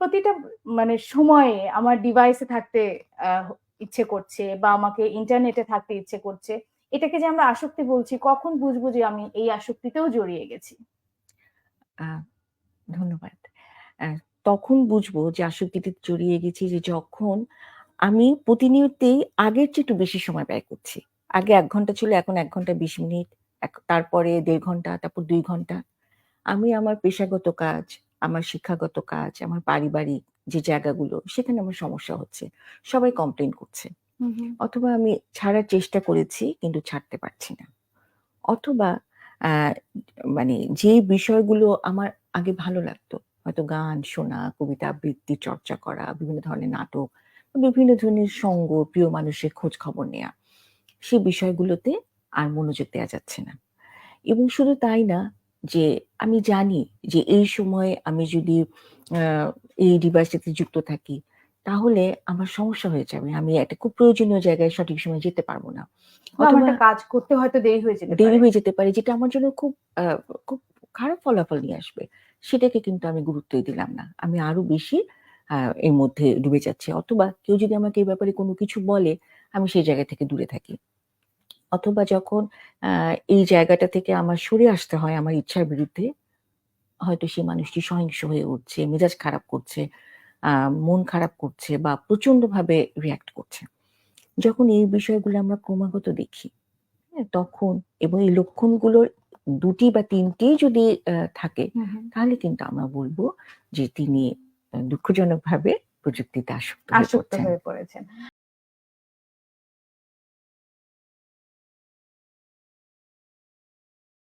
প্রতিটা সময়ে আমার ডিভাইসে থাকতে ইচ্ছে করছে বা আমাকে ইন্টারনেটে থাকতে ইচ্ছে করছে। এটাকে যে আমরা আসক্তি বলছি, কখন বুঝবো যে আমি এই আসক্তিতেও জড়িয়ে গেছি? আ ধন্যবাদ। আ তখন বুঝবো যে আসক্তিতে জড়িয়ে গেছি যে যখন আমি প্রতিনিয়তই আগের চেয়ে একটু বেশি সময় ব্যয় করছি। আগে ১ ঘন্টা ছিল, এখন ১ ঘন্টা ২০ মিনিট, তারপরে ১.৫ ঘন্টা, তারপর ২ ঘন্টা। আমি আমার পেশাগত কাজ, আমার শিক্ষাগত কাজ, আমার পারিবারিক যে জায়গাগুলো, সেখানে আমার সমস্যা হচ্ছে। সবাই কমপ্লেইন করছে। হুম, হুম। অথবা আমি ছাড়ার চেষ্টা করেছি কিন্তু ছাড়তে পারছি না। অথবা আ মানে যে বিষয়গুলো আমার আগে ভালো লাগতো, হয়তো গান শোনা, কবিতা আবৃত্তি চর্চা করা, বিভিন্ন ধরনের নাটক, বিভিন্ন ধরনের সঙ্গ, প্রিয় মানুষের খোঁজ খবর নেয়া। সেই বিষয়গুলোতে আর মনোযোগ দেয়া যাচ্ছে না। এবং শুধু তাই না যে আমি জানি যে এই সময়ে আমি যদি আ এই ডিভাইসটাতে যুক্ত থাকি, তাহলে আমার সমস্যা হয়ে যাবে। আমি একটা খুব প্রয়োজনীয় জায়গায় সঠিক সময়ে যেতে পারব না। বা আমার অথবা একটা কাজ করতে হয়তো দেরি হয়ে যেতে দেরি পারে। হয়ে যেতে পারে যেটা আমার জন্য আ খুব খারাপ ফলাফল নিয়ে আসবে। সেটাকে কিন্তু আমি গুরুত্বই দিলাম না। আমি আরো বেশি আ এর মধ্যে ডুবে যাচ্ছি। অথবা কেউ যদি আমাকে এই ব্যাপারে কোনো কিছু বলে, আমি সেই জায়গা থেকে দূরে থাকি। অথবা যখন আ এই জায়গাটা থেকে আমার সরে আসতে হয় আমার ইচ্ছার বিরুদ্ধে, হয়তো সেই মানুষটি সহিংস হয়ে উঠছে, মেজাজ খারাপ করছে, আ মন খারাপ করছে বা প্রচন্ডভাবে রিঅ্যাক্ট করছে। যখন এই বিষয়গুলো আমরা ক্রমাগত দেখি, হ্যাঁ? তখন এবং এই লক্ষণগুলোর ২ টি বা ৩ টিই যদি থাকে, হুম, হুম। তাহলে কিন্তু আমরা বলব যে তিনি দুঃখজনকভাবে প্রযুক্তিতে আসক্ত হয়ে আসক্ত পড়ছেন। হয়ে পড়েছেন।